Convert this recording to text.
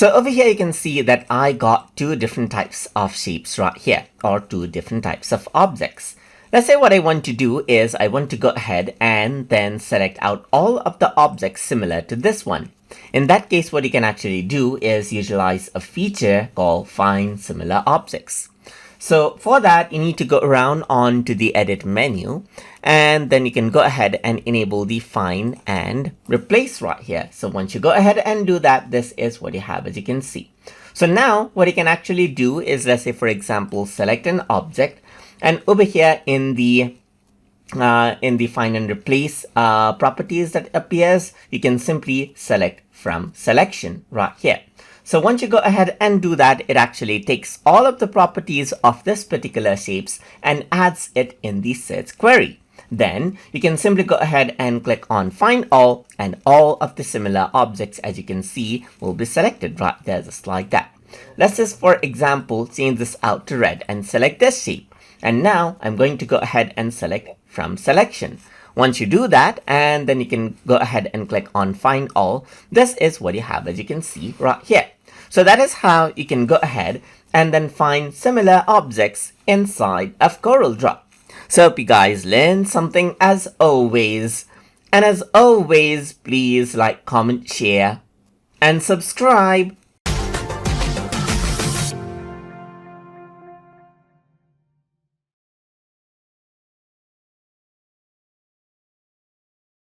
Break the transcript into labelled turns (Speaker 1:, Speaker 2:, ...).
Speaker 1: So over here you can see that I got two different types of shapes right here, or two different types of objects. Let's say what I want to do is I want to go ahead and then select out all of the objects similar to this one. In that case, what you can actually do is utilize a feature called Find Similar Objects. So for that, you need to go around onto the edit menu, and then you can go ahead and enable the find and replace right here. So once you go ahead and do that, this is what you have, as you can see. So now what you can actually do is, let's say for example, select an object, and over here in the find and replace properties that appears, you can simply select from selection right here. So once you go ahead and do that, it actually takes all of the properties of this particular shapes and adds it in the search query. Then you can simply go ahead and click on find all, and all of the similar objects, as you can see, will be selected right there, just like that. Let's just, for example, change this out to red and select this shape. And now I'm going to go ahead and select from selection. Once you do that, and then you can go ahead and click on find all, this is what you have, as you can see right here. So that is how you can go ahead and then find similar objects inside of Corel Draw. So hope you guys learned something as always. And as always, please like, comment, share, and subscribe.